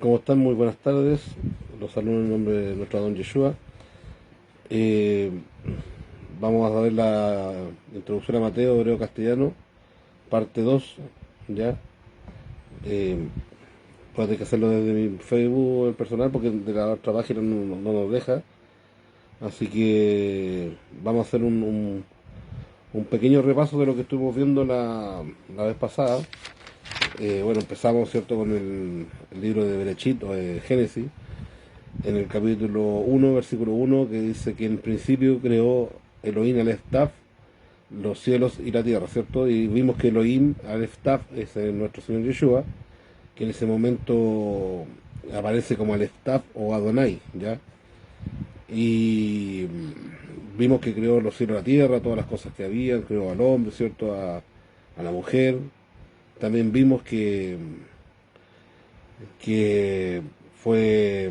¿Cómo están? Muy buenas tardes. Los saludo en nombre de nuestro don Yeshua. Eh, Vamos a ver la introducción a Mateo, hebreo castellano, parte 2. ¿Ya? Eh, Voy a tener que hacerlo desde mi Facebook personal porque de la otra página no nos deja. Así que vamos a hacer un pequeño repaso de lo que estuvimos viendo la vez pasada. Bueno, empezamos, ¿cierto?, con el libro de Berechit o de Génesis, en el capítulo 1, versículo 1, que dice que en principio creó Elohim Aleph Taf los cielos y la tierra, ¿cierto? Y vimos que Elohim Aleph Taf es nuestro Señor Yeshua, que en ese momento aparece como Aleph Taf o Adonai, ¿ya? Y vimos que creó los cielos y la tierra, todas las cosas que habían, creó al hombre, ¿cierto? A la mujer. También vimos que fue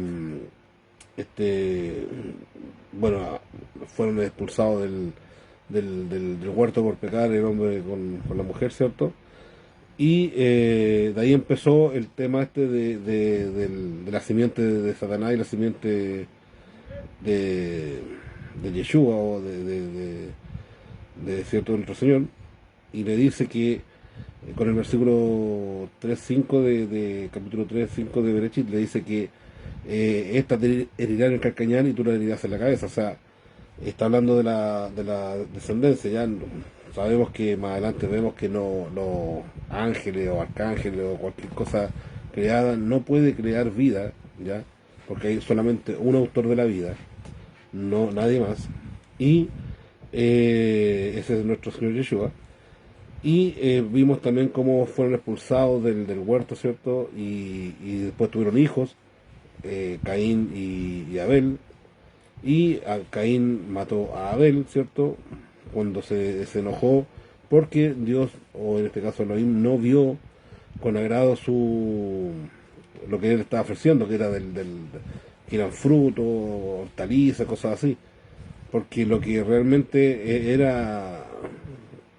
este bueno, fueron expulsados del huerto por pecar el hombre con la mujer, ¿cierto? Y de ahí empezó el tema este de la simiente de Satanás y la simiente de, de Yeshua o de cierto nuestro Señor. Y le dice que con el versículo 3.5 de capítulo 3.5 de Berechit, le dice que esta te herirá en el calcañán y tú la herirás en la cabeza. O sea, está hablando de la descendencia. Ya sabemos que más adelante vemos que no los ángeles o arcángeles o cualquier cosa creada no puede crear vida, ya, porque hay solamente un autor de la vida, no nadie más. Y ese es nuestro Señor Yeshua. Y vimos también cómo fueron expulsados del huerto, ¿cierto? Y después tuvieron hijos, Caín y Abel. Y a Caín mató a Abel, ¿cierto? Cuando se enojó porque Dios, o en este caso Elohim, no vio con agrado lo que él estaba ofreciendo, que era que eran frutos, hortalizas, cosas así. Porque lo que realmente era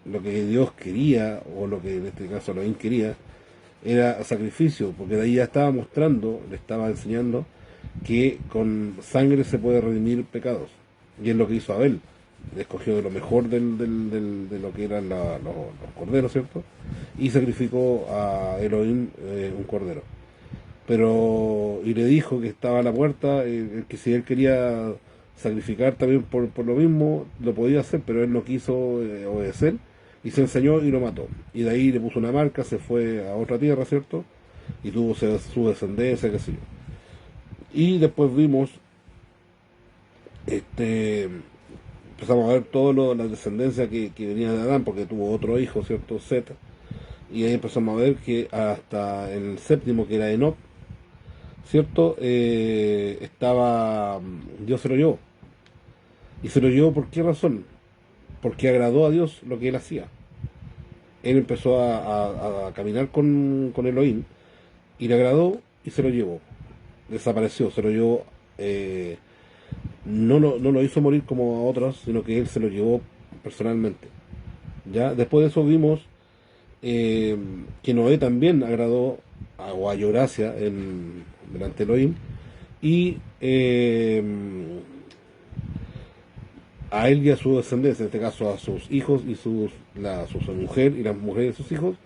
lo que Dios quería, o lo que en este caso Elohim quería, era sacrificio, porque de ahí ya estaba mostrando, le estaba enseñando que con sangre se puede redimir pecados. Y es lo que hizo Abel. Escogió de lo mejor de lo que eran los corderos, ¿cierto? Y sacrificó a Elohim un cordero. Pero, y le dijo que estaba a la puerta, que si él quería sacrificar también por lo mismo, lo podía hacer, pero él no quiso obedecer y se enseñó y lo mató. Y de ahí le puso una marca, se fue a otra tierra, ¿cierto? Y tuvo su descendencia, qué sé yo. Y después vimos, este, empezamos a ver toda la descendencia que venía de Adán, porque tuvo otro hijo, ¿cierto? Set. Y ahí empezamos a ver que hasta el séptimo, que era Enoch, ¿cierto? Dios se lo llevó. ¿Y se lo llevó por qué razón? Porque agradó a Dios lo que él hacía. Él empezó a caminar con Elohim y le agradó y se lo llevó. Desapareció, se lo llevó. No lo hizo morir como a otros, sino que él se lo llevó personalmente. ¿Ya? Después de eso vimos que Noé también agradó o halló gracia delante de Elohim y a él y a su descendencia, en este caso a sus hijos y su mujer y las mujeres de sus hijos,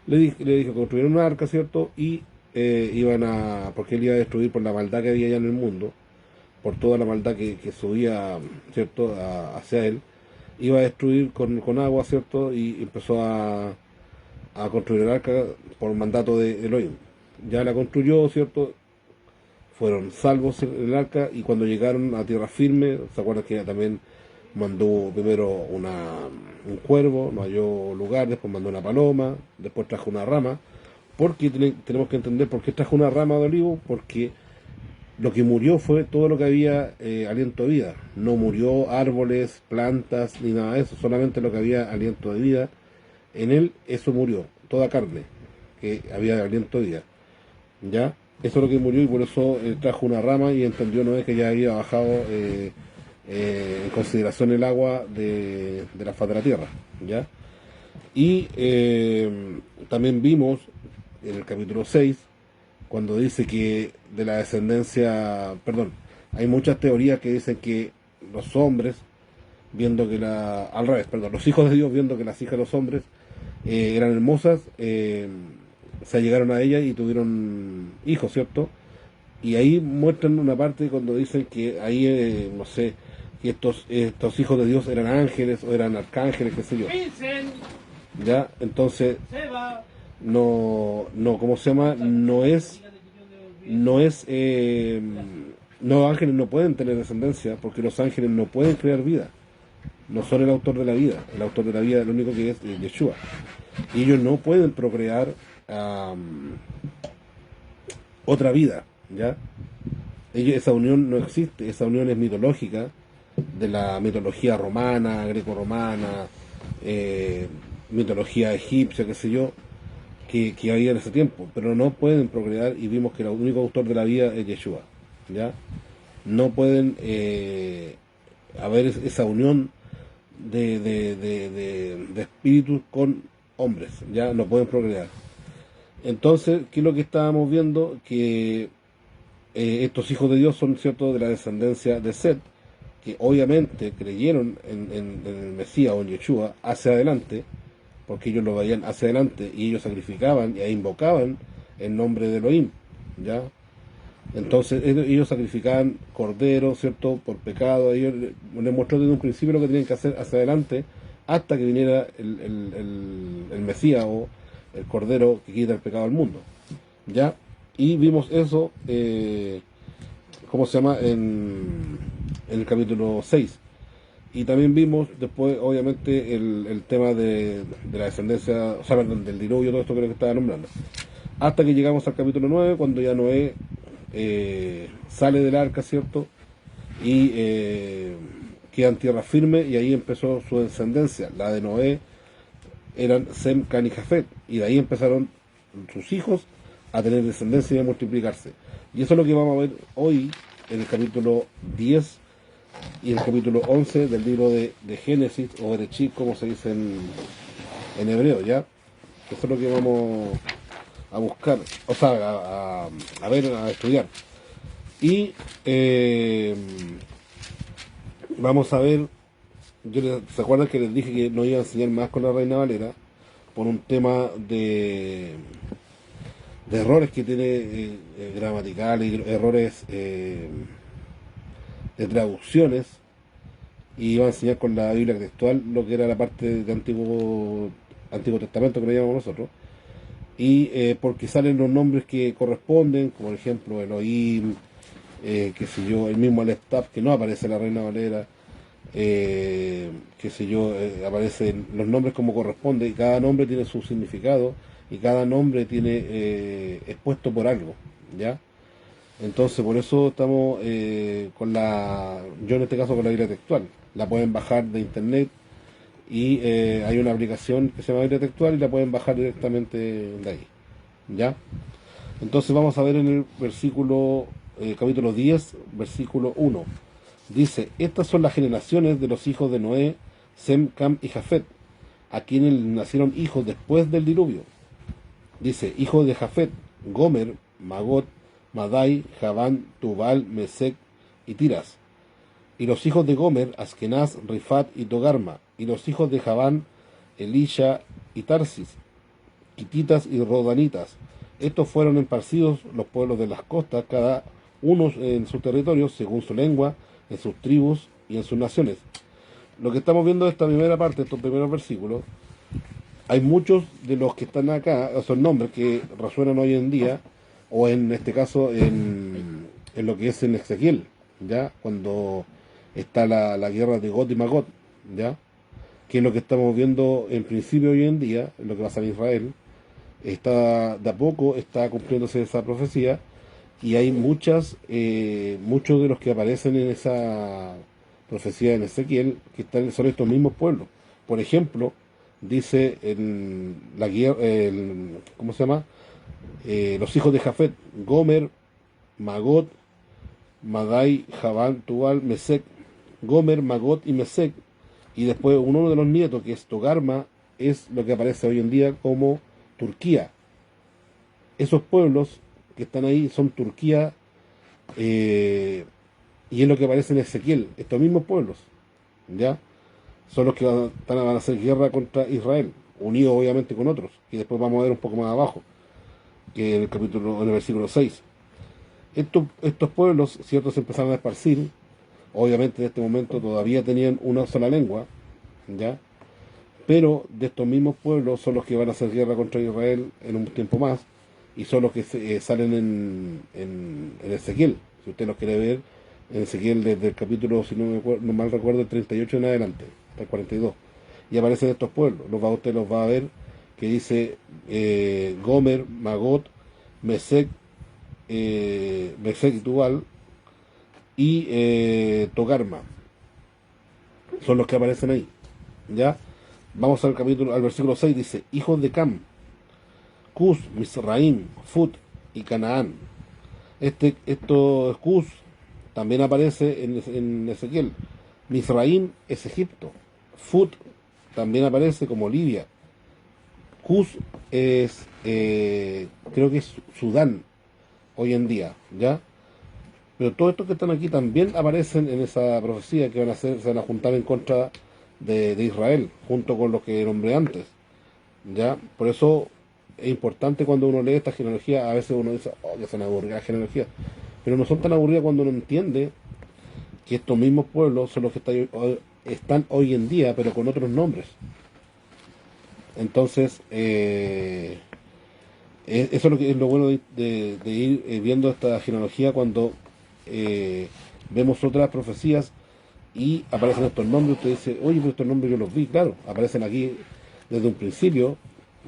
le dijo que construyeron una arca, ¿cierto? Y porque él iba a destruir por la maldad que había allá en el mundo, por toda la maldad que subía, ¿cierto?, hacia él, iba a destruir con agua, ¿cierto? Y empezó a construir el arca por mandato de Elohim. Ya la construyó, ¿cierto? Fueron salvos en el arca y cuando llegaron a tierra firme, ¿se acuerdan que ella también mandó primero un cuervo, no halló lugar, después mandó una paloma, después trajo una rama? Porque tenemos que entender por qué trajo una rama de olivo, porque lo que murió fue todo lo que había aliento de vida. No murió árboles, plantas, ni nada de eso, solamente lo que había aliento de vida. En él eso murió, toda carne que había aliento de vida. ¿Ya? Eso es lo que murió y por eso trajo una rama y entendió Noé que ya había bajado en consideración el agua de la faz de la tierra. ¿Ya? Y también vimos en el capítulo 6 cuando dice que de la descendencia, perdón, hay muchas teorías que dicen que los hombres, viendo que al revés, perdón, los hijos de Dios, viendo que las hijas de los hombres eran hermosas, se allegaron a ellas y tuvieron hijos, ¿cierto? Y ahí muestran una parte cuando dicen que ahí, no sé, que estos hijos de Dios eran ángeles o eran arcángeles, qué sé yo. Ya, entonces, no, ¿cómo se llama? No, ángeles no pueden tener descendencia porque los ángeles no pueden crear vida. No son el autor de la vida. El autor de la vida, lo único que es Yeshua. Y ellos no pueden procrear otra vida, ¿ya? Esa unión no existe, esa unión es mitológica, de la mitología romana, greco-romana, mitología egipcia, qué sé yo, que había en ese tiempo, pero no pueden procrear y vimos que el único autor de la vida es Yeshua, ¿ya? No pueden haber esa unión de espíritus con hombres, ya no pueden procrear. Entonces, ¿qué es lo que estábamos viendo? Que estos hijos de Dios son, ¿cierto?, de la descendencia de Set, que obviamente creyeron en el Mesías o en Yeshua hacia adelante, porque ellos lo veían hacia adelante y ellos sacrificaban e invocaban el nombre de Elohim, ¿ya? Entonces ellos sacrificaban corderos, ¿cierto?, por pecado. Ellos les mostró desde un principio lo que tenían que hacer hacia adelante hasta que viniera el Mesías o el cordero que quita el pecado al mundo, ¿ya? Y vimos eso, ¿cómo se llama?, en el capítulo 6. Y también vimos después, obviamente, el tema de la descendencia, o sea, perdón, del diluvio, todo esto que estaba nombrando. Hasta que llegamos al capítulo 9, cuando ya Noé sale del arca, ¿cierto? Y queda en tierra firme, y ahí empezó su descendencia. La de Noé eran Sem, Can y Jafet, y de ahí empezaron sus hijos a tener descendencia y a multiplicarse. Y eso es lo que vamos a ver hoy en el capítulo 10 y el capítulo 11 del libro de Génesis, o Berechit, como se dice en hebreo, ¿ya? Eso es lo que vamos a buscar, o sea, a ver, a estudiar. Y vamos a ver, ¿se acuerdan que les dije que no iba a enseñar más con la Reina Valera? Por un tema de errores que tiene gramaticales, errores de traducciones, y iba a enseñar con la Biblia textual lo que era la parte de Antiguo Testamento, que lo llamamos nosotros, y porque salen los nombres que corresponden, como por ejemplo Elohim, qué sé yo, el mismo Aleftaf, que no aparece en la Reina Valera, qué sé yo, aparecen los nombres como corresponde, y cada nombre tiene su significado, y cada nombre tiene expuesto por algo, ¿ya? Entonces, por eso estamos yo en este caso con la Biblia textual. La pueden bajar de internet y hay una aplicación que se llama Biblia textual y la pueden bajar directamente de ahí, ¿ya? Entonces vamos a ver en el versículo, capítulo 10, versículo 1. Dice: estas son las generaciones de los hijos de Noé, Sem, Cam y Jafet, a quienes nacieron hijos después del diluvio. Dice: hijos de Jafet, Gomer, Magot, Madai, Javán, Tubal, Mesec y Tiras. Y los hijos de Gomer, Askenaz, Rifat y Togarma. Y los hijos de Javán, Elisha y Tarsis, Quititas y Rodanitas. Estos fueron esparcidos los pueblos de las costas, cada uno en su territorio, según su lengua, en sus tribus y en sus naciones. Lo que estamos viendo en esta primera parte, estos primeros versículos, hay muchos de los que están acá, son nombres que resuenan hoy en día, o en este caso en lo que es en Ezequiel, ¿ya? Cuando está la guerra de Got y Magot, ¿ya? Que es lo que estamos viendo en principio hoy en día, lo que pasa en Israel. De a poco está cumpliéndose esa profecía, y hay muchos de los que aparecen en esa profecía en Ezequiel, que son estos mismos pueblos. Por ejemplo, dice en la guerra, ¿cómo se llama? Los hijos de Jafet: Gomer, Magot, Madai, Javán, Tubal, Mesec. Gomer, Magot y Mesec. Y después uno de los nietos, que es Togarma, es lo que aparece hoy en día como Turquía. Esos pueblos que están ahí son Turquía, y es lo que aparece en Ezequiel, estos mismos pueblos, ¿ya? Son los que van a hacer guerra contra Israel, unidos obviamente con otros, y después vamos a ver un poco más abajo, que en el capítulo, en el versículo 6. Estos pueblos, cierto, se empezaron a esparcir, obviamente en este momento todavía tenían una sola lengua, ¿ya? Pero de estos mismos pueblos son los que van a hacer guerra contra Israel en un tiempo más, y son los que salen en Ezequiel, si usted los quiere ver, en Ezequiel desde el capítulo, si no mal recuerdo, el 38 en adelante, hasta el 42, y aparecen estos pueblos, usted los va a ver, que dice Gomer, Magot, Mesec, Mesec y Tubal, y Togarma, son los que aparecen ahí, ¿ya? Vamos al capítulo, al versículo 6, dice, hijos de Cam, Cus, Misraim, Fut y Canaán. Esto Cus también aparece en Ezequiel. Misraim es Egipto. Fut también aparece como Libia. Cus es, creo que es Sudán hoy en día, ¿ya? Pero todos estos que están aquí también aparecen en esa profecía que se van a juntar en contra de Israel, junto con los que nombré antes, ¿ya? Por eso es importante cuando uno lee esta genealogía, a veces uno dice, oh, que son aburridas genealogías, pero no son tan aburridas cuando uno entiende que estos mismos pueblos son los que están hoy en día, pero con otros nombres. Entonces, eso es lo que es lo bueno de ir viendo esta genealogía cuando vemos otras profecías y aparecen estos nombres. Usted dice, oye, pero estos nombres yo los vi, claro, aparecen aquí desde un principio,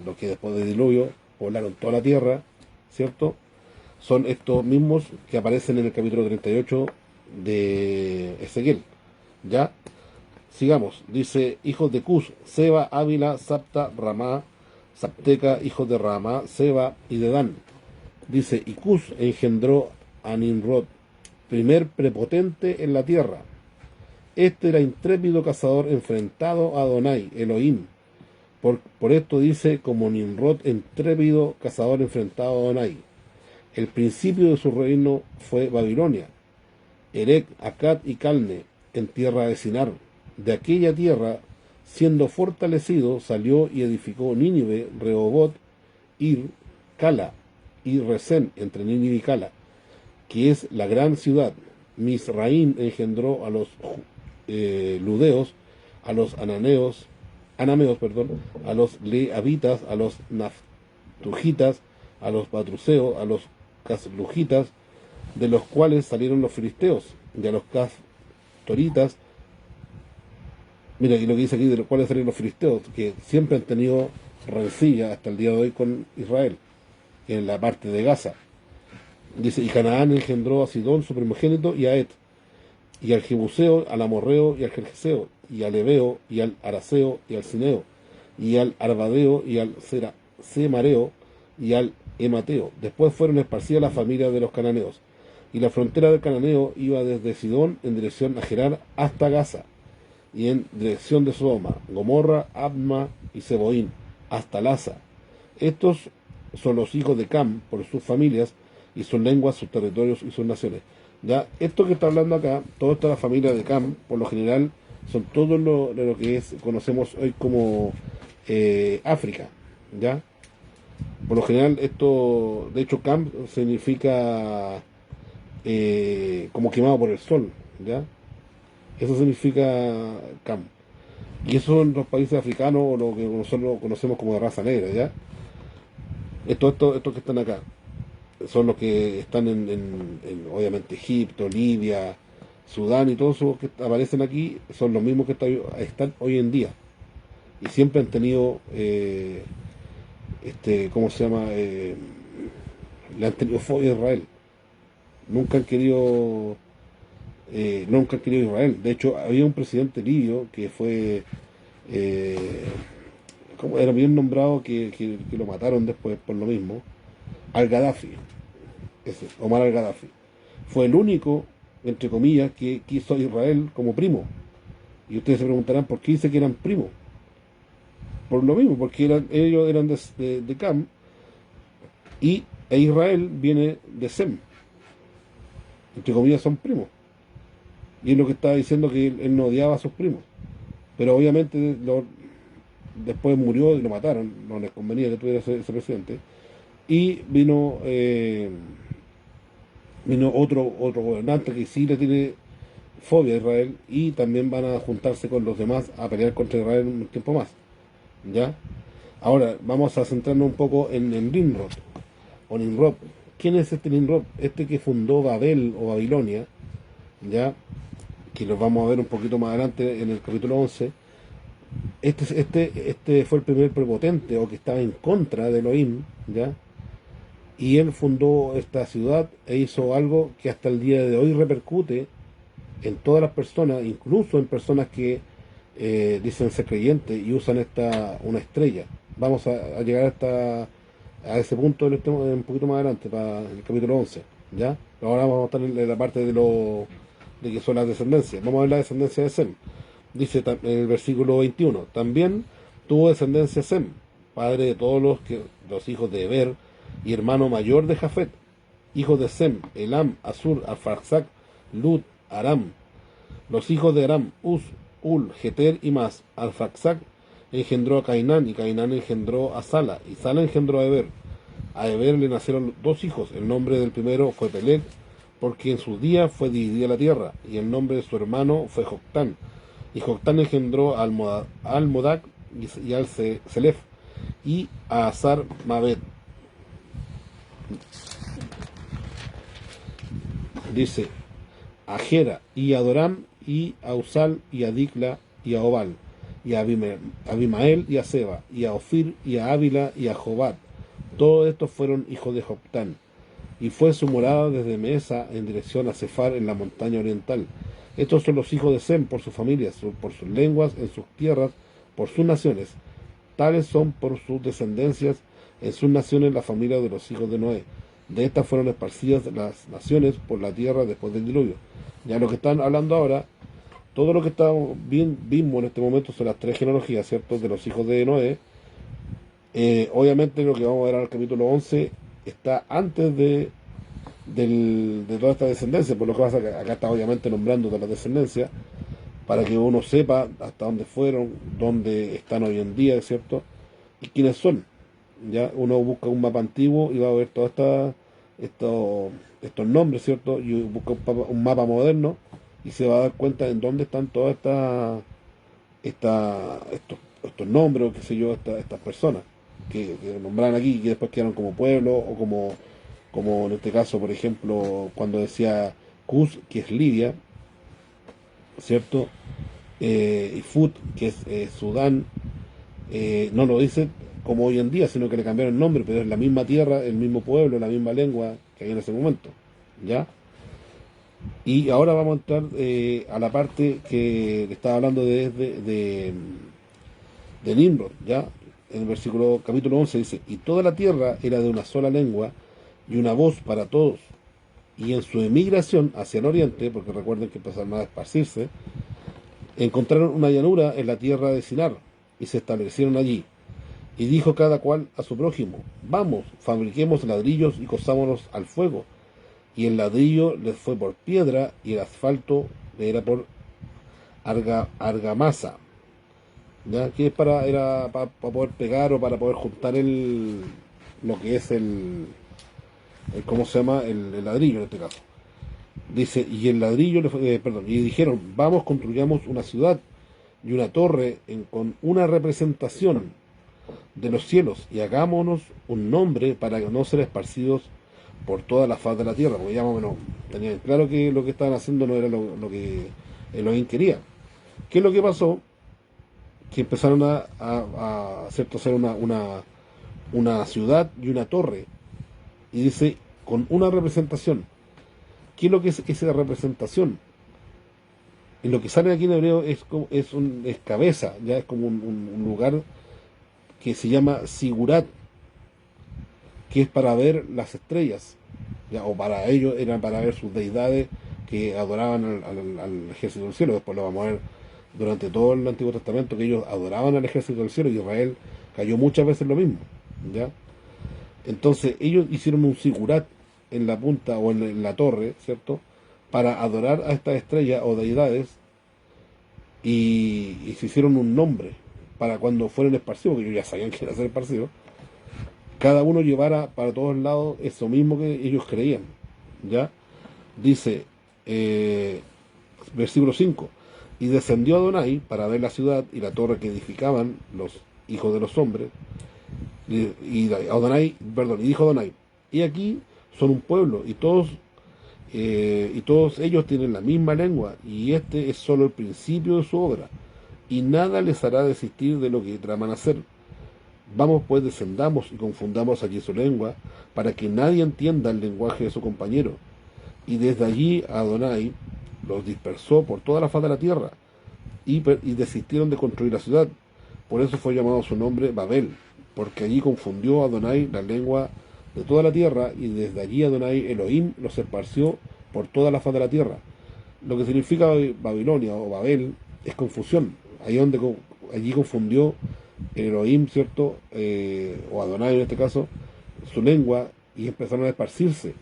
los que después del diluvio poblaron toda la tierra, ¿cierto? Son estos mismos que aparecen en el capítulo 38 de Ezequiel, ¿ya? Sigamos, dice, hijos de Cus, Seba, Ávila, Sapta, Ramá, Sapteca, hijos de Ramá, Seba y de Dan. Dice, y Cus engendró a Nimrod, primer prepotente en la tierra. Este era intrépido cazador enfrentado a Adonai, Elohim. Por esto dice, como Nimrod, intrépido cazador enfrentado a Adonai. El principio de su reino fue Babilonia, Erec, Akkad y Calne, en tierra de Sinar. De aquella tierra, siendo fortalecido, salió y edificó Nínive, Rehobot, Ir, Cala y Resén, entre Nínive y Cala, que es la gran ciudad. Misraim engendró a los ludeos, a los anameos, a los leavitas, a los naftujitas, a los patruceos, a los caslujitas, de los cuales salieron los filisteos, y a los castoritas. Mira, y lo que dice aquí, de los cuales salieron los filisteos, que siempre han tenido rencilla hasta el día de hoy con Israel, en la parte de Gaza. Dice, y Canaán engendró a Sidón, su primogénito, y a Et, y al Jebuseo, al Amorreo, y al Jerjeseo, y al Ebeo, y al Araseo, y al Cineo, y al Arbadeo, y al Semareo, y al Emateo. Después fueron esparcidas las familias de los cananeos, y la frontera del cananeo iba desde Sidón en dirección a Gerar hasta Gaza, y en dirección de Sodoma, Gomorra, Adma y Seboín, hasta Laza. Estos son los hijos de Cam, por sus familias, y sus lenguas, sus territorios y sus naciones. Ya, esto que está hablando acá, toda esta familia de Cam, por lo general, son todos lo que conocemos hoy como África, ¿ya? Por lo general, esto, de hecho, Cam significa como quemado por el sol, ¿ya? Eso significa Cam. Y esos son los países africanos, o lo que nosotros conocemos como de raza negra, ¿ya? Estos que están acá son los que están obviamente, Egipto, Libia, Sudán, y todos esos que aparecen aquí son los mismos que están hoy en día. Y siempre han tenido, ¿cómo se llama? Le han tenido fobia a Israel. Nunca han querido Israel. De hecho, había un presidente libio que fue, como era bien nombrado, que lo mataron después por lo mismo, al-Gaddafi, Omar al-Gaddafi. Fue el único, entre comillas, que quiso a Israel como primo. Y ustedes se preguntarán por qué dice que eran primos. Por lo mismo, porque ellos eran de Cam, y E Israel viene de Sem, entre comillas son primos. Y es lo que estaba diciendo, que él no odiaba a sus primos. Pero obviamente después murió y lo mataron, no les convenía que tuviera ese presidente. Y vino otro gobernante que sí le tiene fobia a Israel, y también van a juntarse con los demás a pelear contra Israel un tiempo más. ¿Ya? Ahora vamos a centrarnos un poco en Nimrod o Nimrod. ¿Quién es este Nimrod? Este que fundó Babel o Babilonia, ¿ya? Que lo vamos a ver un poquito más adelante en el capítulo 11. Este fue el primer prepotente, o que estaba en contra de Elohim, ¿ya? Y él fundó esta ciudad e hizo algo que hasta el día de hoy repercute en todas las personas, incluso en personas que dicen ser creyentes y usan una estrella. Vamos a llegar a ese punto un poquito más adelante, para el capítulo 11, ¿ya? Ahora vamos a estar en la parte de que son las descendencias. Vamos a ver la descendencia de Sem. Dice en el versículo 21, también tuvo descendencia Sem, padre de todos los hijos de Eber, y hermano mayor de Jafet, hijos de Sem, Elam, Asur, Arfaxad, Lud, Aram. Los hijos de Aram, Uz, Ul, Geter y más. Arfaxad engendró a Cainán, y Cainán engendró a Sala, y Sala engendró a Eber. A Eber le nacieron dos hijos. El nombre del primero fue Peleg, porque en sus días fue dividida la tierra, y el nombre de su hermano fue Joctán. Y Joctán engendró a Almodac y al Selef, y a Azar Mabed. Dice a Gera, y a Doram, y a Usal, y a Dicla, y a Obal, y a Abimael, y a Seba, y a Ofir, y a Ávila, y a Jobat. Todos estos fueron hijos de Joctán. Y fue su morada desde Mesa en dirección a Cefar en la montaña oriental. Estos son los hijos de Sem por sus familias, por sus lenguas, en sus tierras, por sus naciones. Tales son por sus descendencias en sus naciones las familias de los hijos de Noé. De estas fueron esparcidas las naciones por la tierra después del diluvio. Ya lo que están hablando ahora, todo lo que vimos en este momento son las tres genealogías, ¿cierto?, de los hijos de Noé. Obviamente lo que vamos a ver en el capítulo 11 está antes de toda esta descendencia, por lo que pasa que acá está obviamente nombrando toda la descendencia, para que uno sepa hasta dónde fueron, dónde están hoy en día, ¿cierto?, y quiénes son. Ya uno busca un mapa antiguo y va a ver todos estos nombres, ¿cierto?, y busca un mapa moderno y se va a dar cuenta en dónde están todas estos nombres, o qué sé yo, estas personas que nombraron aquí, que después quedaron como pueblo, o como en este caso, por ejemplo, cuando decía Cus, que es Libia, ¿cierto? Y Fut, que es Sudán, no lo dice como hoy en día, sino que le cambiaron el nombre, pero es la misma tierra, el mismo pueblo, la misma lengua que hay en ese momento, ¿ya? Y ahora vamos a entrar a la parte que le estaba hablando de Nimrod, ¿ya? En el capítulo 11 dice, y toda la tierra era de una sola lengua y una voz para todos. Y en su emigración hacia el oriente, porque recuerden que empezaron a esparcirse, encontraron una llanura en la tierra de Sinar, y se establecieron allí. Y dijo cada cual a su prójimo, vamos, fabriquemos ladrillos y cosámonos al fuego. Y el ladrillo les fue por piedra, y el asfalto le era por argamasa, ¿ya? Que era para poder pegar, o para poder juntar lo que es ¿cómo se llama? El ladrillo en este caso. Dice, y el ladrillo, y dijeron, vamos, construyamos una ciudad y una torre con una representación de los cielos, y hagámonos un nombre para no ser esparcidos por toda la faz de la tierra, porque ya más o menos tenían claro que lo que estaban haciendo no era lo que Elohim quería. ¿Qué es lo que pasó? Que empezaron hacer una ciudad y una torre, y dice, con una representación. ¿Qué es lo que es esa representación? Y lo que sale aquí en hebreo es cabeza, ya es como un lugar que se llama Sigurat, que es para ver las estrellas, ya, o para ellos eran para ver sus deidades que adoraban al ejército del cielo. Después lo vamos a ver durante todo el Antiguo Testamento, que ellos adoraban al ejército del cielo, y Israel cayó muchas veces lo mismo, ¿ya? Entonces ellos hicieron un sigurat en la punta o en la torre, ¿cierto? Para adorar a estas estrellas o deidades y se hicieron un nombre para cuando fueron esparcidos, que ellos ya sabían que iban a ser esparcidos, cada uno llevara para todos lados eso mismo que ellos creían. ¿Ya? Dice, versículo 5, y descendió Adonai para ver la ciudad y la torre que edificaban los hijos de los hombres, Adonai, perdón, y dijo Adonai, y aquí son un pueblo, y todos ellos tienen la misma lengua, y este es solo el principio de su obra, y nada les hará desistir de lo que traman hacer. Vamos pues, descendamos y confundamos allí su lengua, para que nadie entienda el lenguaje de su compañero. Y desde allí Adonai los dispersó por toda la faz de la tierra, y desistieron de construir la ciudad. Por eso fue llamado su nombre Babel, porque allí confundió Adonai la lengua de toda la tierra, y desde allí Adonai Elohim los esparció por toda la faz de la tierra. Lo que significa Babilonia o Babel es confusión. Allí confundió Elohim, ¿cierto? O Adonai en este caso, su lengua, y empezaron a esparcirse.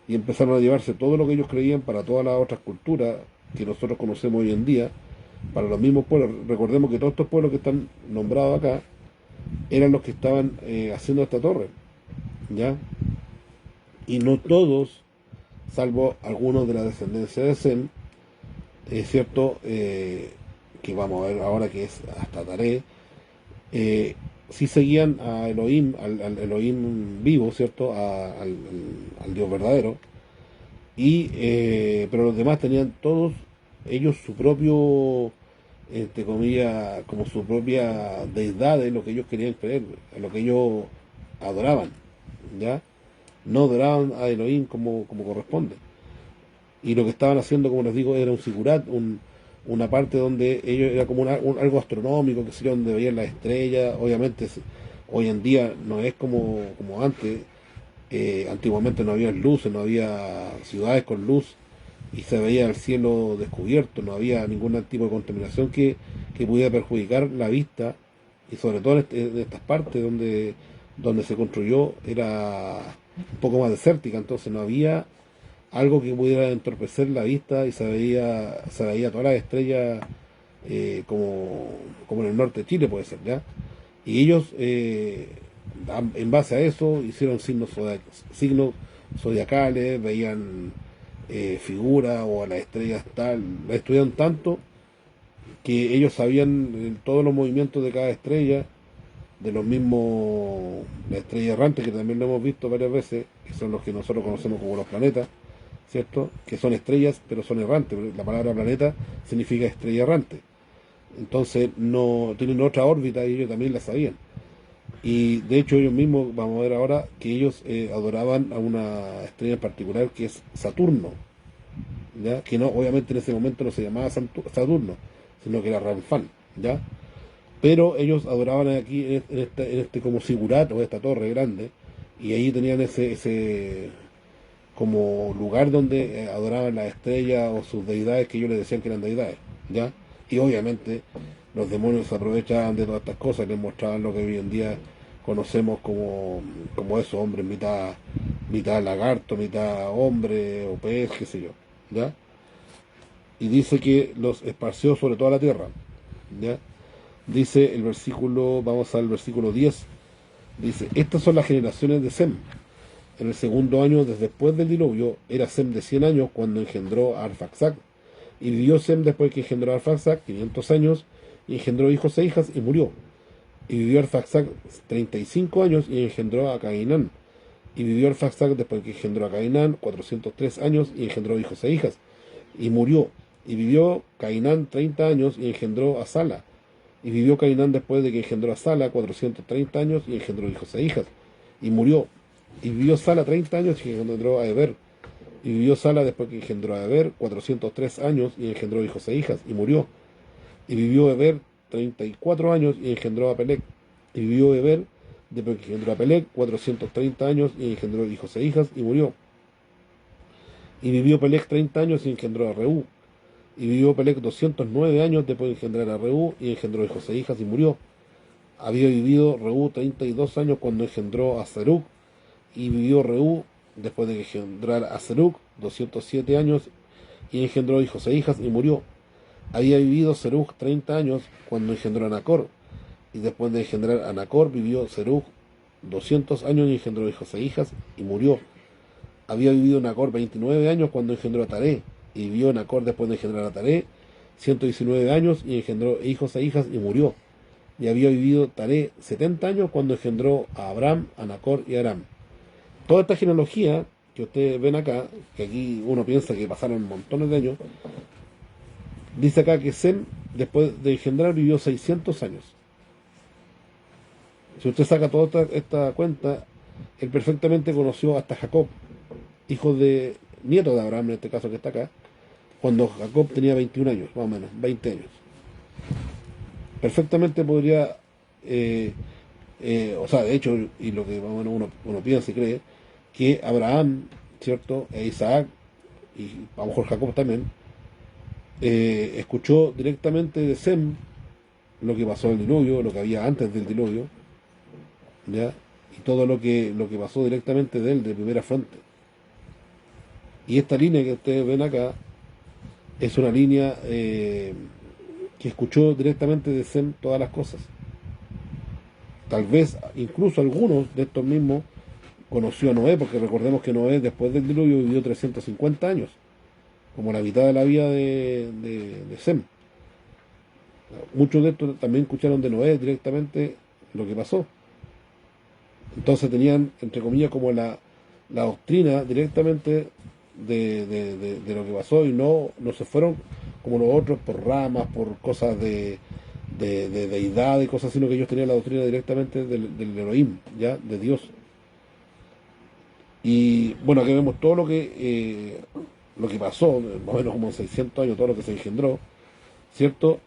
Y empezaron a llevarse todo lo que ellos creían para todas las otras culturas que nosotros conocemos hoy en día, para los mismos pueblos. Recordemos que todos estos pueblos que están nombrados acá eran los que estaban haciendo esta torre, ¿ya? Y no todos, salvo algunos de la descendencia de Sem, es cierto, que vamos a ver ahora que es hasta Taré, sí seguían a Elohim, al Elohim vivo, ¿cierto? Al Dios verdadero, pero los demás tenían todos ellos su propio, entre comillas, como su propia deidad, en lo que ellos querían creer, en lo que ellos adoraban, ¿ya? No adoraban a Elohim como corresponde. Y lo que estaban haciendo, como les digo, era un sigurat, una parte donde ellos era como algo astronómico, que sería donde veían las estrellas. Obviamente hoy en día no es como antes. Antiguamente no había luces, no había ciudades con luz, y se veía el cielo descubierto, no había ningún tipo de contaminación que pudiera perjudicar la vista, y sobre todo en estas partes donde se construyó era un poco más desértica, entonces no había algo que pudiera entorpecer la vista, y se veía todas las estrellas, como en el norte de Chile puede ser, ¿ya? Y ellos, en base a eso, hicieron signos zodiacales, veían figuras o a las estrellas tal, las estudiaron tanto que ellos sabían todos los movimientos de cada estrella, de los mismos, la estrella errante, que también lo hemos visto varias veces, que son los que nosotros conocemos como los planetas, ¿cierto? Que son estrellas, pero son errantes. La palabra planeta significa estrella errante. Entonces no tienen otra órbita, y ellos también la sabían. Y de hecho ellos mismos, vamos a ver ahora, que ellos adoraban a una estrella en particular que es Saturno, ¿ya? Que no, obviamente en ese momento no se llamaba Saturno, sino que era Ramfán, ¿ya? Pero ellos adoraban aquí en este como sigurat o esta torre grande, y ahí tenían ese como lugar donde adoraban las estrellas o sus deidades, que ellos les decían que eran deidades, ¿ya? Y obviamente los demonios se aprovechaban de todas estas cosas, les mostraban lo que hoy en día conocemos como eso, hombre, mitad lagarto, mitad hombre o pez, qué sé yo, ¿ya? Y dice que los esparció sobre toda la tierra, ¿ya? Dice el versículo, vamos al versículo 10, dice, estas son las generaciones de Sem. En el segundo año después del diluvio, era Sem de 100 años cuando engendró a Arfaxad. Y vivió Sem después que engendró a Arfaxad 500 años, y engendró hijos e hijas, y murió. Y vivió Arfaxad 35 años, y engendró a Cainán. Y vivió Arfaxad después que engendró a Cainán 403 años, y engendró hijos e hijas, y murió. Y vivió Cainán 30 años, y engendró a Sala. Y vivió Cainán después de que engendró a Sala 430 años, y engendró hijos e hijas, y murió. Y vivió Sala 30 años, y engendró a Eber. Y vivió Sala después que engendró a Eber 403 años, y engendró hijos e hijas, y murió. Y vivió Eber 34 años, y engendró a Pelec. Y vivió Eber después que engendró a Pelec 430 años, y engendró hijos e hijas, y murió. Y vivió Pelec 30 años, y engendró a Reú. Y vivió Pelec 209 años después de engendrar a Reú, y engendró hijos e hijas, y murió. Había vivido Reú 32 años cuando engendró a Serug, y vivió Reú después de engendrar a Serug 207 años y engendró hijos e hijas y murió. Había vivido Serug 30 años cuando engendró a Nacor, y después de engendrar a Nacor vivió Serug 200 años y engendró hijos e hijas y murió. Había vivido Nacor 29 años cuando engendró a Taré, y vivió Nacor después de engendrar a Taré 119 años y engendró hijos e hijas y murió. Y había vivido Taré 70 años cuando engendró a Abraham, a Nacor y a Aram. Toda esta genealogía que ustedes ven acá, que aquí uno piensa que pasaron montones de años, dice acá que Sem, después de engendrar, vivió 600 años. Si usted saca toda esta cuenta, él perfectamente conoció hasta Jacob, hijo de, nieto de Abraham, en este caso que está acá, cuando Jacob tenía 21 años, más o menos, 20 años. Perfectamente podría, o sea, de hecho, y lo que más o menos uno piensa y cree, que Abraham, ¿cierto?, e Isaac, y a lo mejor Jacob también, escuchó directamente de Sem lo que pasó en el diluvio, lo que había antes del diluvio, ¿ya? Y todo lo que pasó directamente de él, de primera fuente. Y esta línea que ustedes ven acá es una línea que escuchó directamente de Sem todas las cosas. Tal vez incluso algunos de estos mismos conoció a Noé, porque recordemos que Noé después del diluvio vivió 350 años, como la mitad de la vida de Sem. Muchos de estos también escucharon de Noé directamente lo que pasó. Entonces tenían, entre comillas, como la doctrina directamente de lo que pasó, y no se fueron como los otros por ramas, por cosas de deidad y cosas, sino que ellos tenían la doctrina directamente del Elohim, ya, de Dios. Y bueno, aquí vemos todo lo que pasó, más o menos como en 600 años, todo lo que se engendró, ¿cierto?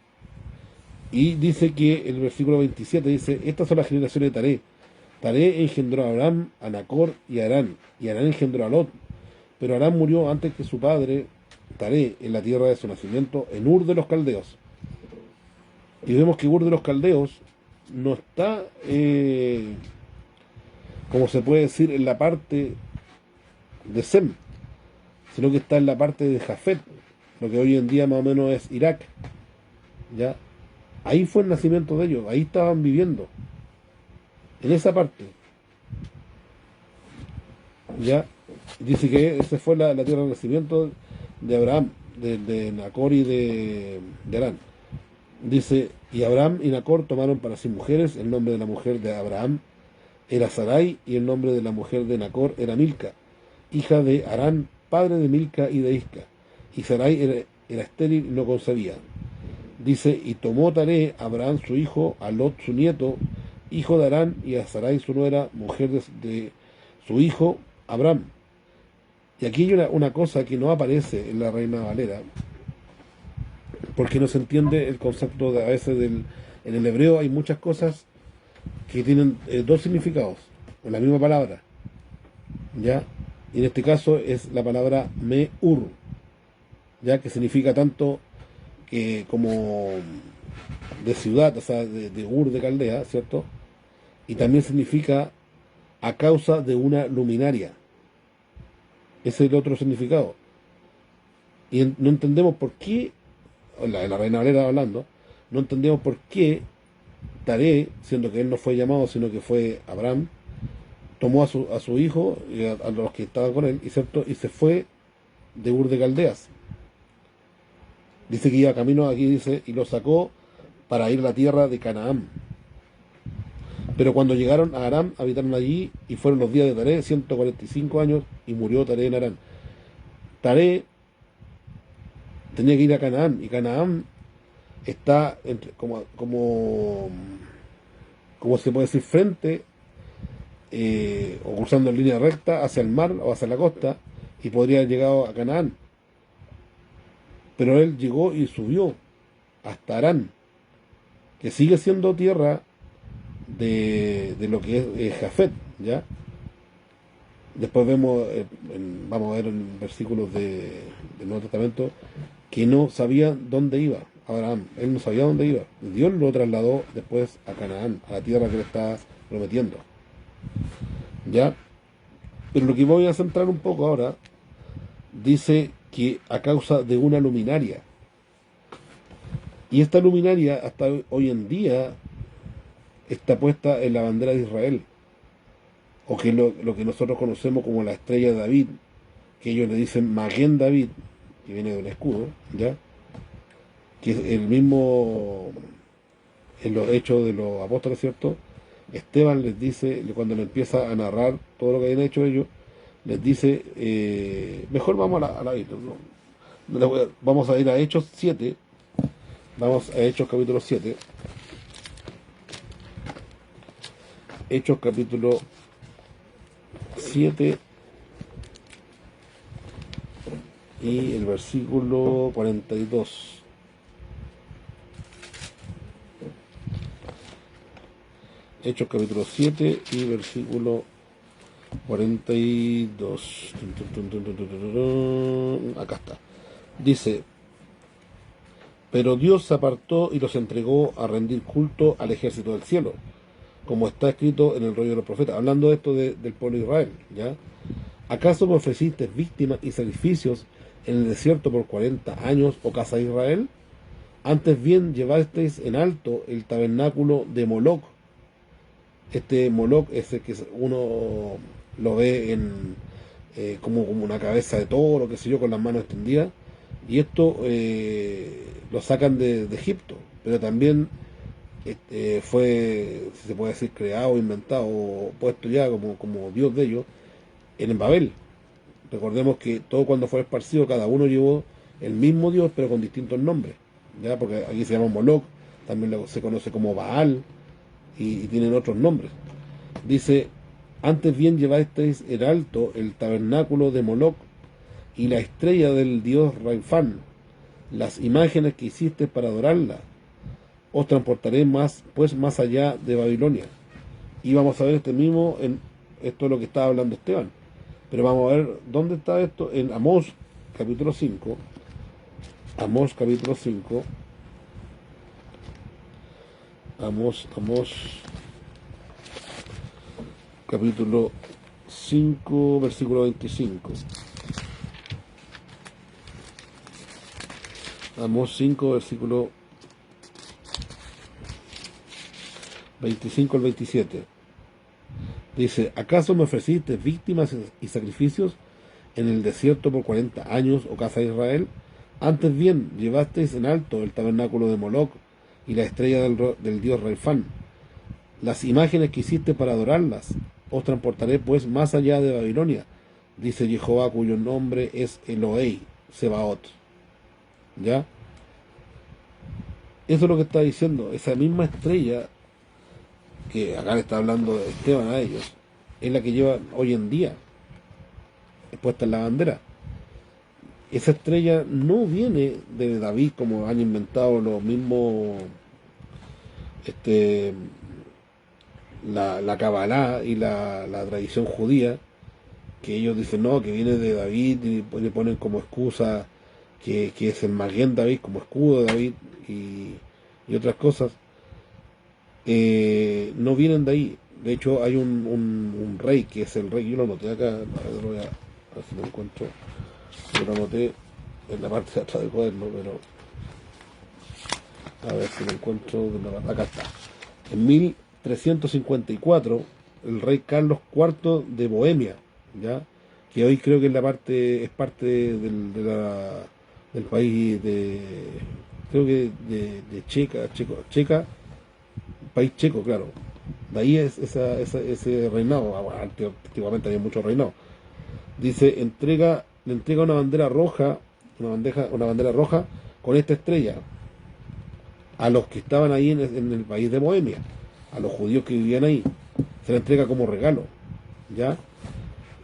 Y dice que el versículo 27 dice: estas son las generaciones de Taré. Taré engendró a Abraham, a Nacor y a Harán, y Harán engendró a Lot. Pero Harán murió antes que su padre Taré, en la tierra de su nacimiento, en Ur de los Caldeos. Y vemos que Ur de los Caldeos no está, como se puede decir, en la parte de Sem, sino que está en la parte de Jafet, lo que hoy en día más o menos es Irak, ¿ya? Ahí fue el nacimiento de ellos, ahí estaban viviendo, en esa parte, ¿ya? Dice que esa fue la tierra de nacimiento de Abraham, de Nacor y de Harán. Dice: y Abraham y Nacor tomaron para sí mujeres. El nombre de la mujer de Abraham era Sarai, y el nombre de la mujer de Nacor era Milca, hija de Harán, padre de Milca y de Isca. Y Sarai era estéril y no concebía. Dice: y tomó Taré a Abraham su hijo, a Lot su nieto, hijo de Harán, y a Sarai su nuera, mujer de su hijo Abraham. Y aquí hay una cosa que no aparece en la Reina Valera, porque no se entiende el concepto a veces en el hebreo hay muchas cosas que tienen dos significados en la misma palabra, ¿ya? Y en este caso es la palabra Meur, ya, que significa tanto como de ciudad, o sea, de Ur de Caldea, ¿cierto? Y también significa a causa de una luminaria. Ese es el otro significado. Y no entendemos por qué, la Reina Valera hablando, no entendemos por qué Taré, siendo que él no fue llamado, sino que fue Abraham, tomó a su hijo y a los que estaban con él, ¿cierto? Y se fue de Ur de Caldeas. Dice que iba camino, aquí dice, y lo sacó para ir a la tierra de Canaán. Pero cuando llegaron a Aram, habitaron allí, y fueron los días de Taré 145 años, y murió Taré en Aram. Taré tenía que ir a Canaán, y Canaán está como se puede decir, frente o cruzando en línea recta hacia el mar o hacia la costa, y podría haber llegado a Canaán. Pero él llegó y subió hasta Harán, que sigue siendo tierra de lo que es Jafet, ¿ya? Después vemos, vamos a ver en versículos del Nuevo Testamento, que no sabía dónde iba Abraham. Él no sabía dónde iba. Dios lo trasladó después a Canaán, a la tierra que le estaba prometiendo, ¿ya? Pero lo que voy a centrar un poco ahora, dice que a causa de una luminaria. Y esta luminaria hasta hoy en día está puesta en la bandera de Israel, o que lo que nosotros conocemos como la estrella de David, que ellos le dicen Maguen David, que viene de un escudo, ¿ya? Que es el mismo en los hechos de los apóstoles, ¿cierto? Esteban les dice, cuando le empieza a narrar todo lo que habían hecho ellos, les dice, mejor vamos a la Biblia, ¿no? Vamos a ir a Hechos 7, vamos a Hechos capítulo 7, Hechos capítulo 7 y el versículo 42. Hechos capítulo 7 y versículo 42. Acá está. Dice, pero Dios se apartó y los entregó a rendir culto al ejército del cielo, como está escrito en el rollo de los profetas, hablando de esto del pueblo de Israel, ¿ya? ¿Acaso me ofreciste víctimas y sacrificios en el desierto por 40 años, oh casa de Israel? Antes bien llevasteis en alto el tabernáculo de Moloc. Este Moloc es el que uno lo ve en como una cabeza de toro, qué sé yo, con las manos extendidas. Y esto lo sacan de Egipto, pero también fue, si se puede decir, creado, inventado, o puesto ya como Dios de ellos en Babel. Recordemos que todo cuando fue esparcido, cada uno llevó el mismo Dios, pero con distintos nombres, ya, porque aquí se llama Moloc, también se conoce como Baal, y tienen otros nombres. Dice, antes bien llevasteis en alto el tabernáculo de Moloc y la estrella del dios Raifán, las imágenes que hiciste para adorarla. Os transportaré pues más allá de Babilonia. Y vamos a ver esto es lo que estaba hablando Esteban. Pero vamos a ver dónde está esto en Amós capítulo 5. Amós capítulo 5. Amós capítulo 5, versículo 25. Amós 5, versículo 25 al 27. Dice, ¿acaso me ofreciste víctimas y sacrificios en el desierto por 40 años, oh casa de Israel? Antes bien, llevasteis en alto el tabernáculo de Moloc y la estrella del dios Raifán, las imágenes que hiciste para adorarlas. Os transportaré pues más allá de Babilonia, dice Jehová, cuyo nombre es Elohei, Sebaot. ¿Ya? Eso es lo que está diciendo. Esa misma estrella que acá le está hablando Esteban a ellos, es la que lleva hoy en día puesta en la bandera. Esa estrella no viene de David, como han inventado los mismos la Kabbalah y la tradición judía, que ellos dicen no, que viene de David, y le ponen como excusa que es el Maguen David, como escudo de David, y otras cosas. No vienen de ahí. De hecho hay un rey que es el rey, yo lo anoté acá, a ver si lo encuentro. Yo lo anoté en la parte de atrás del cuaderno, pero a ver si lo encuentro acá está. En 1354 el rey Carlos IV de Bohemia, ya, que hoy creo que es parte del país creo que de Checa, país checo, claro. De ahí es ese reinado. Antiguamente había muchos reinados. Dice, le entrega una bandera roja, una bandera roja con esta estrella a los que estaban ahí en el país de Bohemia, a los judíos que vivían ahí. Se la entrega como regalo, ¿ya?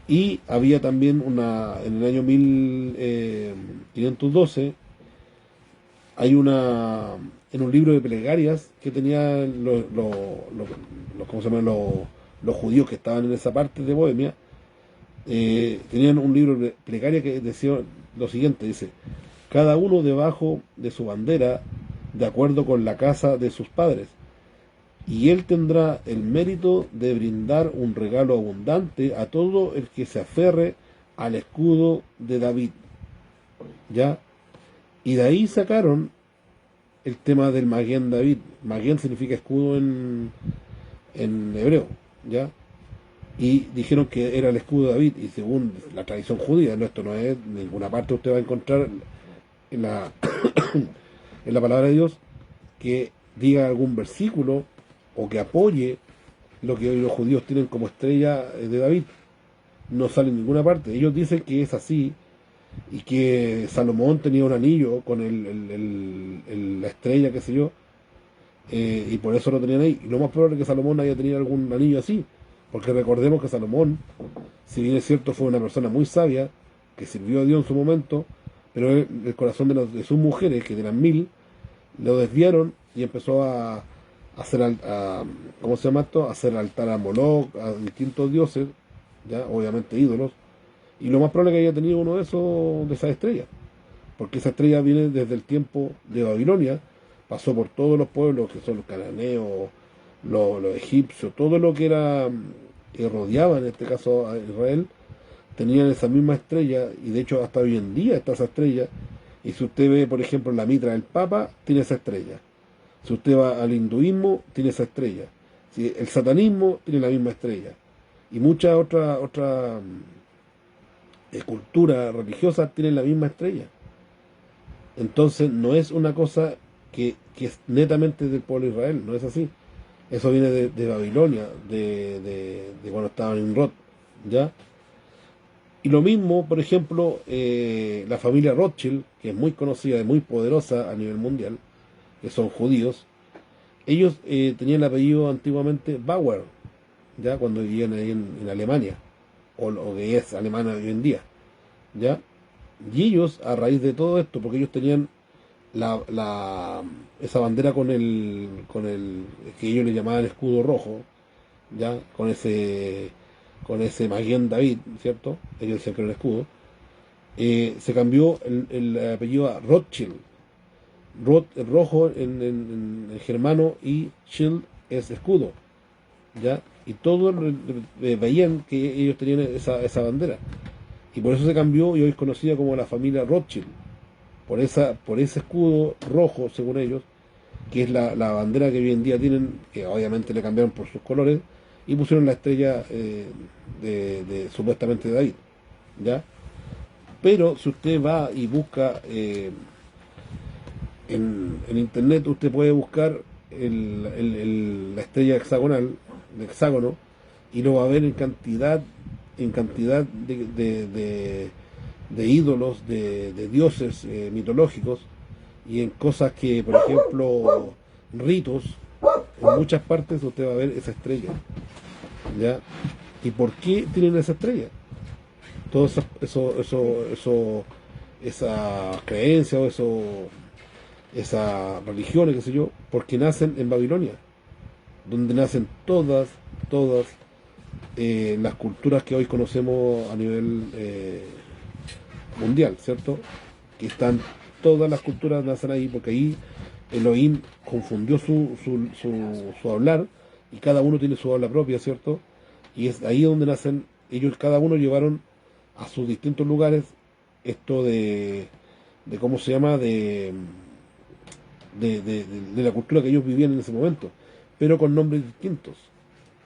Y había también en el año 1512, hay en un libro de plegarias que tenían ¿cómo se llaman? Los judíos que estaban en esa parte de Bohemia, tenían un libro de plegaria que decía lo siguiente, dice, cada uno debajo de su bandera, de acuerdo con la casa de sus padres, y él tendrá el mérito de brindar un regalo abundante a todo el que se aferre al escudo de David, ¿ya? Y de ahí sacaron el tema del Maguen David. Maguen significa escudo en hebreo, ¿ya? Y dijeron que era el escudo de David, y según la tradición judía, no, esto no es ninguna parte usted va a encontrar en la, en la palabra de Dios que diga algún versículo o que apoye lo que hoy los judíos tienen como estrella de David. No sale en ninguna parte. Ellos dicen que es así y que Salomón tenía un anillo con la estrella, qué sé yo, y por eso lo tenían ahí. Y lo más probable es que Salomón haya tenido algún anillo así, porque recordemos que Salomón, si bien es cierto, fue una persona muy sabia, que sirvió a Dios en su momento, pero el corazón de sus mujeres, que eran 1000, lo desviaron y empezó a hacer, ¿cómo se llama esto? A hacer altar a Moloch, a distintos dioses, ya obviamente ídolos, y lo más probable es que haya tenido uno de esos, de esas estrellas, porque esa estrella viene desde el tiempo de Babilonia, pasó por todos los pueblos, que son los cananeos, los egipcios, todo lo que era, que rodeaba en este caso a Israel, tenían esa misma estrella, y de hecho hasta hoy en día está esa estrella. Y si usted ve, por ejemplo, la mitra del Papa, tiene esa estrella. Si usted va al hinduismo, tiene esa estrella. Si el satanismo tiene la misma estrella. Y muchas otras culturas religiosas tienen la misma estrella. Entonces no es una cosa que es netamente del pueblo de Israel, no es así. Eso viene de Babilonia, de cuando estaban en Nimrod, ¿ya? Y lo mismo, por ejemplo, la familia Rothschild, que es muy conocida y muy poderosa a nivel mundial, que son judíos, ellos tenían el apellido antiguamente Bauer, ya cuando vivían ahí en Alemania, o que es alemana hoy en día, ya. Y ellos, a raíz de todo esto, porque ellos tenían esa bandera con el que ellos le llamaban escudo rojo, ya, con ese Maguen David, ¿cierto? Ellos decían que era el escudo. Se cambió el apellido a Rothschild. Roth es rojo en germano y Schild es escudo, ¿ya? Y todos veían que ellos tenían esa bandera. Y por eso se cambió y hoy es conocida como la familia Rothschild. Por ese escudo rojo, según ellos, que es la bandera que hoy en día tienen, que obviamente le cambiaron por sus colores, y pusieron la estrella supuestamente de David, ¿ya? Pero si usted va y busca en internet, usted puede buscar la estrella hexagonal, de hexágono, y lo va a ver en cantidad de ídolos, de dioses mitológicos, y en cosas que, por ejemplo, ritos, en muchas partes usted va a ver esa estrella, ¿ya? ¿Y por qué tienen esa estrella? Todas esas creencias o esas religiones, qué sé yo, porque nacen en Babilonia, donde nacen todas las culturas que hoy conocemos a nivel mundial, ¿cierto? Que están, todas las culturas nacen ahí, porque ahí Elohim confundió su hablar, y cada uno tiene su habla propia, ¿cierto? Y es ahí donde nacen, ellos cada uno llevaron a sus distintos lugares esto de ¿cómo se llama? De la cultura que ellos vivían en ese momento, pero con nombres distintos,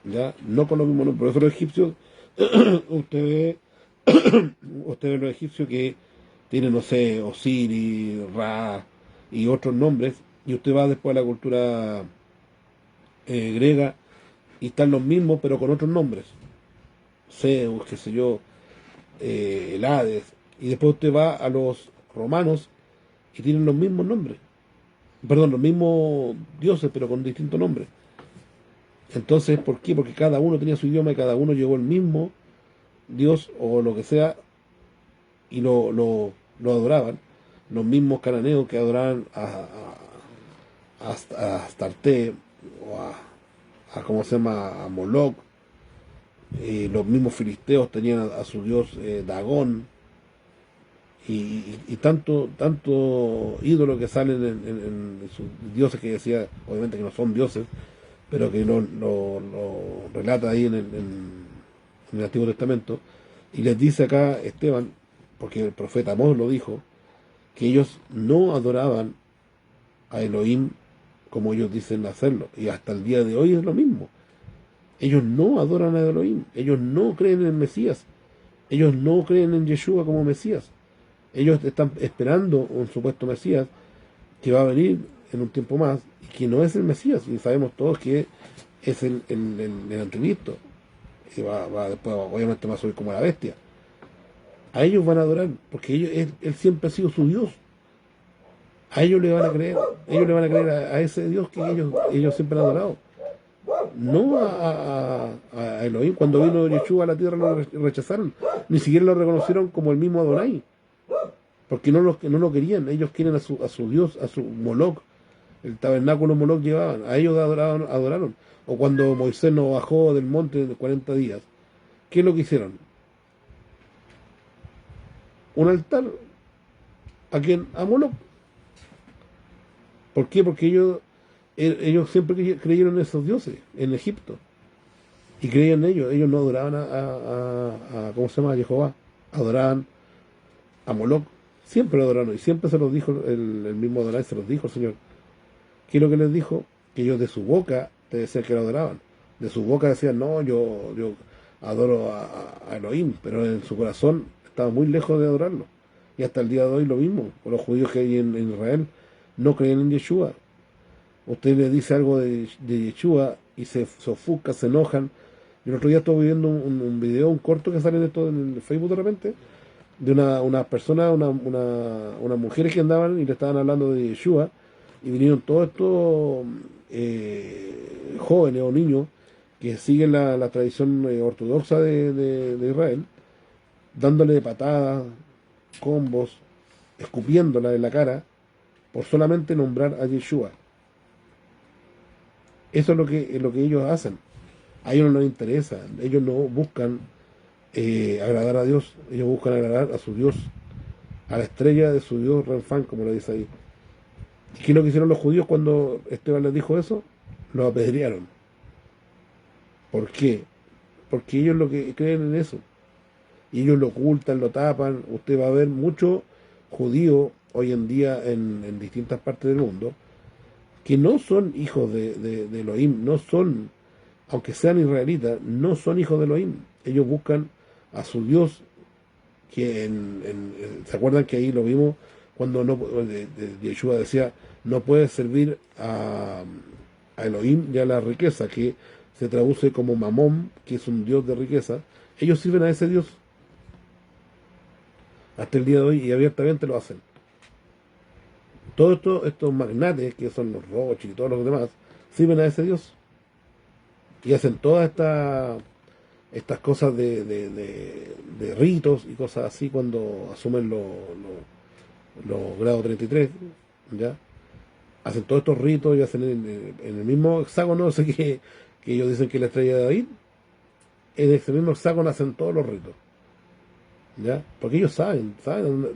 ¿ya? No con los mismos nombres. Por eso los egipcios, usted ve, usted ve los egipcios que tienen, no sé, Osiris, Ra y otros nombres, y usted va después a la cultura griega y están los mismos pero con otros nombres, Zeus, qué sé yo, el Hades, y después usted va a los romanos y tienen los mismos nombres, perdón, los mismos dioses pero con distintos nombres. Entonces, ¿por qué? Porque cada uno tenía su idioma y cada uno llevó el mismo dios o lo que sea, y lo adoraban. Los mismos cananeos que adoraban a Astarte, o ¿cómo se llama? A Moloch. Los mismos filisteos tenían a su dios Dagón, y tanto ídolos que salen en sus dioses, que decía obviamente que no son dioses, pero que lo relata ahí en el Antiguo Testamento, y les dice acá Esteban, porque el profeta Amós lo dijo, que ellos no adoraban a Elohim como ellos dicen hacerlo, y hasta el día de hoy es lo mismo. Ellos no adoran a Elohim, ellos no creen en el Mesías, ellos no creen en Yeshua como Mesías. Ellos están esperando un supuesto Mesías que va a venir en un tiempo más y que no es el Mesías, y sabemos todos que es el anticristo, y después obviamente va a subir como la bestia. A ellos van a adorar, porque él siempre ha sido su Dios. A ellos le van a creer, ellos le van a creer a ese Dios que ellos siempre han adorado. No a Elohim. Cuando vino Yeshua a la tierra lo rechazaron, ni siquiera lo reconocieron como el mismo Adonai, porque no lo querían. Ellos quieren a su Dios, a su Moloch, el tabernáculo Moloch llevaban, a ellos adoraron. O cuando Moisés nos bajó del monte de 40 días, ¿qué es lo que hicieron? Un altar. ¿A quién? A Moloch. ¿Por qué? Porque ellos siempre creyeron en esos dioses, en Egipto. Y creían en ellos. Ellos no adoraban ¿cómo se llama? A Jehová. Adoraban a Moloch. Siempre lo adoraron. Y siempre se los dijo, el mismo Adonai se los dijo el Señor. ¿Qué es lo que les dijo? Que ellos de su boca te decían que lo adoraban. De su boca decían, no, yo adoro a Elohim. Pero en su corazón estaba muy lejos de adorarlo. Y hasta el día de hoy lo mismo. Con los judíos que hay en Israel no creen en Yeshua. Usted le dice algo de Yeshua y se ofusca, se enojan. Yo el otro día estuve viendo un video, un corto que sale en el Facebook de repente, de una persona, unas mujeres que andaban y le estaban hablando de Yeshua, y vinieron todos estos jóvenes o niños que siguen la tradición ortodoxa de Israel, dándole patadas, combos, escupiéndola en la cara, por solamente nombrar a Yeshua. Eso es lo que ellos hacen. A ellos no les interesa. Ellos no buscan agradar a Dios. Ellos buscan agradar a su Dios, a la estrella de su Dios Renfán, como lo dice ahí. ¿Y qué es lo que hicieron los judíos cuando Esteban les dijo eso? Los apedrearon. ¿Por qué? Porque ellos lo que creen en eso. Y ellos lo ocultan, lo tapan. Usted va a ver muchos judíos hoy en día en distintas partes del mundo que no son hijos de Elohim, no son, aunque sean israelitas, no son hijos de Elohim. Ellos buscan a su Dios, que ¿se acuerdan que ahí lo vimos cuando Yeshua decía, no puedes servir a Elohim y a la riqueza, que se traduce como Mamón, que es un Dios de riqueza? Ellos sirven a ese Dios hasta el día de hoy y abiertamente lo hacen. Todos estos magnates, que son los Rothschild y todos los demás, sirven a ese Dios y hacen todas estas cosas de ritos y cosas así cuando asumen los grados 33, ¿ya? Hacen todos estos ritos y hacen en el mismo hexágono, sé que ellos dicen que es la estrella de David, en ese mismo hexágono hacen todos los ritos, ¿ya? Porque ellos saben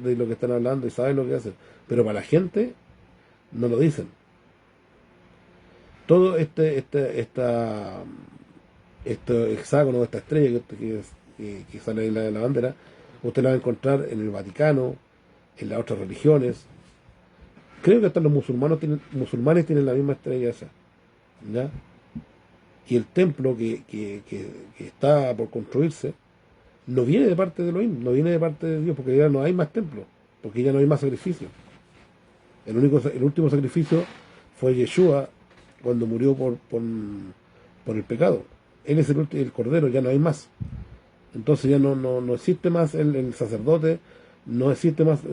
de lo que están hablando y saben lo que hacen, pero para la gente no lo dicen. Todo este hexágono, esta estrella que sale de la bandera, usted la va a encontrar en el Vaticano, en las otras religiones. Creo que hasta los musulmanes tienen la misma estrella esa, ¿ya? Y el templo que está por construirse no viene de parte de Elohim, no viene de parte de Dios, porque ya no hay más templos, porque ya no hay más sacrificio. El último sacrificio fue Yeshua cuando murió por el pecado. Él es el Cordero, ya no hay más. Entonces ya no existe más el sacerdote, no existe más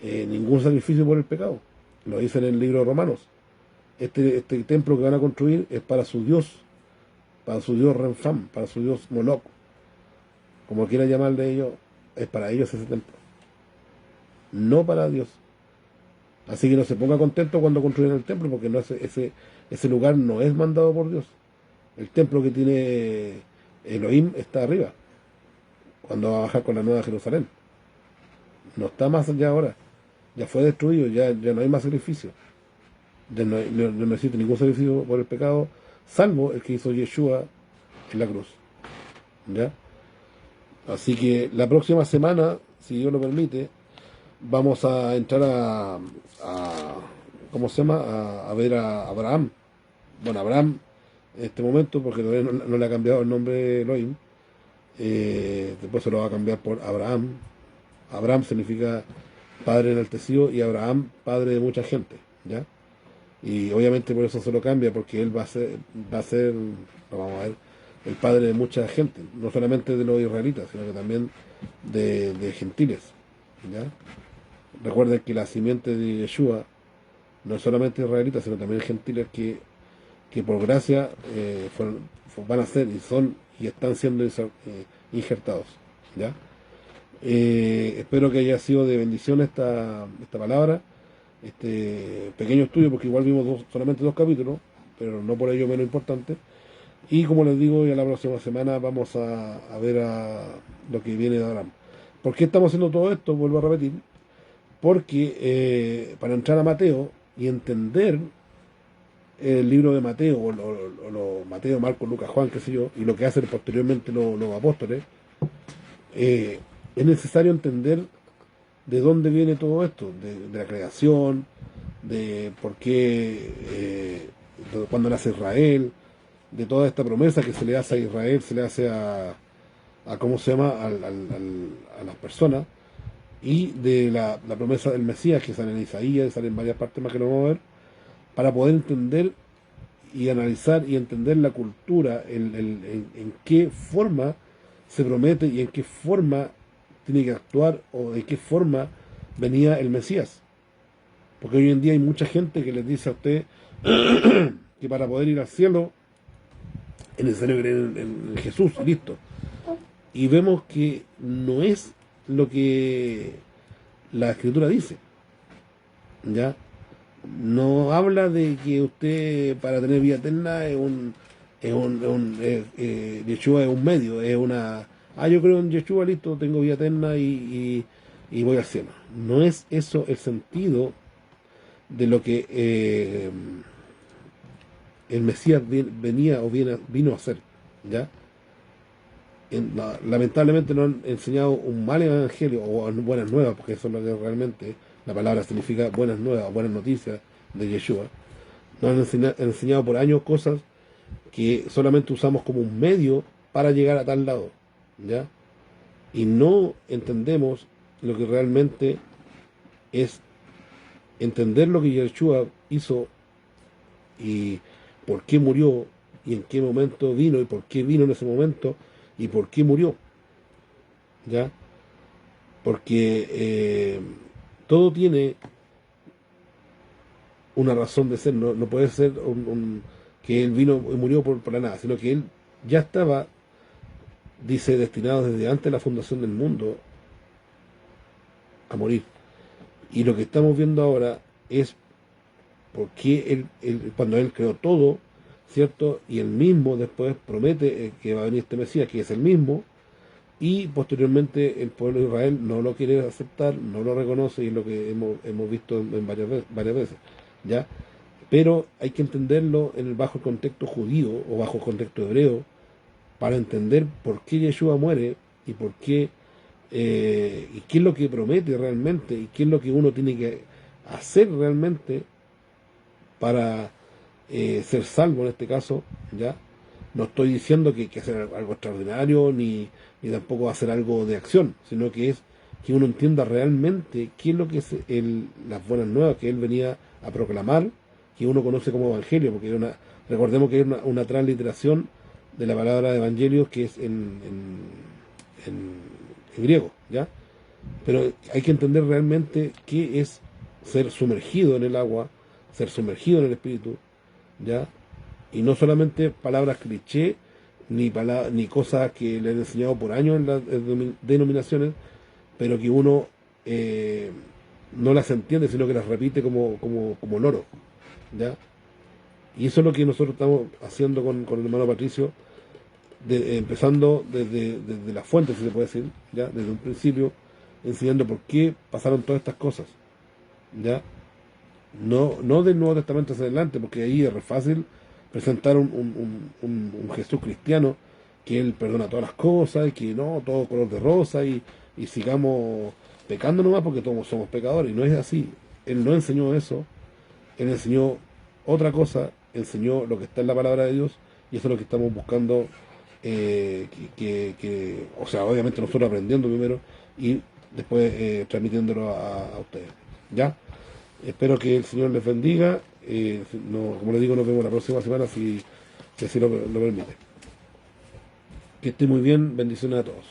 ningún sacrificio por el pecado. Lo dice en el libro de Romanos. Este templo que van a construir es para su Dios Renfam, para su Dios Moloch, como quiera llamarle ellos, es para ellos ese templo, no para Dios. Así que no se ponga contento cuando construyen el templo, porque no ese lugar no es mandado por Dios. El templo que tiene Elohim está arriba, cuando va a bajar con la nueva Jerusalén. No está más allá ahora. Ya fue destruido, ya no hay más sacrificio. no necesita ningún sacrificio por el pecado, salvo el que hizo Yeshua en la cruz. ¿Ya? Así que la próxima semana, si Dios lo permite, vamos a entrar ¿cómo se llama? A ver a Abraham. Bueno, Abraham en este momento, porque todavía no le ha cambiado el nombre Elohim, después se lo va a cambiar por Abraham. Abraham significa padre enaltecido y Abraham padre de mucha gente, ¿ya? Y obviamente por eso se lo cambia, porque él va a ser, lo vamos a ver, el padre de mucha gente, no solamente de los israelitas, sino que también de gentiles, ¿ya? Recuerden que la simiente de Yeshua no es solamente israelitas, sino también gentiles que por gracia van a ser y son y están siendo injertados, ¿ya? Espero que haya sido de bendición esta palabra, este pequeño estudio, porque igual vimos solamente 2 capítulos, pero no por ello menos importante. Y como les digo, ya la próxima semana vamos a ver lo que viene de Abraham. ¿Por qué estamos haciendo todo esto? Vuelvo a repetir. Porque para entrar a Mateo y entender el libro de Mateo, o Mateo, Marcos, Lucas, Juan, qué sé yo, y lo que hacen posteriormente los apóstoles, es necesario entender de dónde viene todo esto, de la creación, de por qué, cuando nace Israel, de toda esta promesa que se le hace a Israel, se le hace a ¿cómo se llama?, a las personas, y de la promesa del Mesías, que sale en Isaías, sale en varias partes más que lo vamos a ver, para poder entender y analizar y entender la cultura, en qué forma se promete y en qué forma tiene que actuar, o de qué forma venía el Mesías. Porque hoy en día hay mucha gente que les dice a usted que para poder ir al cielo es necesario creer en Jesús, listo. Y vemos que no es lo que la Escritura dice, ¿ya? No habla de que usted para tener vida eterna Yeshua es un medio, es una... yo creo en Yeshua, listo, tengo vida eterna y voy al cielo. No es eso el sentido de lo que el Mesías vino a hacer, ¿ya? Lamentablemente nos han enseñado un mal evangelio, o buenas nuevas, porque eso es lo que realmente la palabra significa, buenas nuevas, buenas noticias de Yeshua. Nos han enseñado por años cosas que solamente usamos como un medio para llegar a tal lado, ¿ya? Y no entendemos lo que realmente es entender lo que Yeshua hizo y por qué murió y en qué momento vino y por qué vino en ese momento y por qué murió, ¿ya? Porque todo tiene una razón de ser, no puede ser que él vino y murió por la nada, sino que él ya estaba, dice, destinado desde antes de la fundación del mundo a morir. Y lo que estamos viendo ahora es porque cuando él creó todo, ¿cierto? Y él mismo después promete que va a venir este Mesías, que es el mismo, y posteriormente el pueblo de Israel no lo quiere aceptar, no lo reconoce, y es lo que hemos visto en varias veces, ¿ya? Pero hay que entenderlo bajo el contexto judío o bajo el contexto hebreo para entender por qué Yeshua muere y por qué y qué es lo que promete realmente y qué es lo que uno tiene que hacer realmente para ser salvo en este caso, ¿ya? No estoy diciendo que hay que hacer algo extraordinario ni tampoco hacer algo de acción, sino que es que uno entienda realmente qué es lo que es las buenas nuevas que él venía a proclamar, que uno conoce como evangelio, porque recordemos que es una transliteración de la palabra evangelio, que es en griego, ¿ya? Pero hay que entender realmente qué es ser sumergido en el agua, ser sumergido en el espíritu, ¿ya? Y no solamente palabras cliché, ni cosas que le han enseñado por años en las denominaciones, pero que uno no las entiende, sino que las repite como loro, ¿ya? Y eso es lo que nosotros estamos haciendo con el hermano Patricio, empezando desde la fuente, si se puede decir, ¿ya? Desde un principio, enseñando por qué pasaron todas estas cosas, ¿ya? no del Nuevo Testamento hacia adelante, porque ahí es re fácil presentar un Jesús cristiano, que Él perdona todas las cosas, y que no, todo color de rosa, y sigamos pecando nomás porque todos somos pecadores, y no es así. Él no enseñó eso, Él enseñó otra cosa, enseñó lo que está en la palabra de Dios, y eso es lo que estamos buscando, o sea, obviamente nosotros aprendiendo primero, y después transmitiéndolo a ustedes. ¿Ya? Espero que el Señor les bendiga. Como les digo, nos vemos la próxima semana si así lo permite. Que esté muy bien. Bendiciones a todos.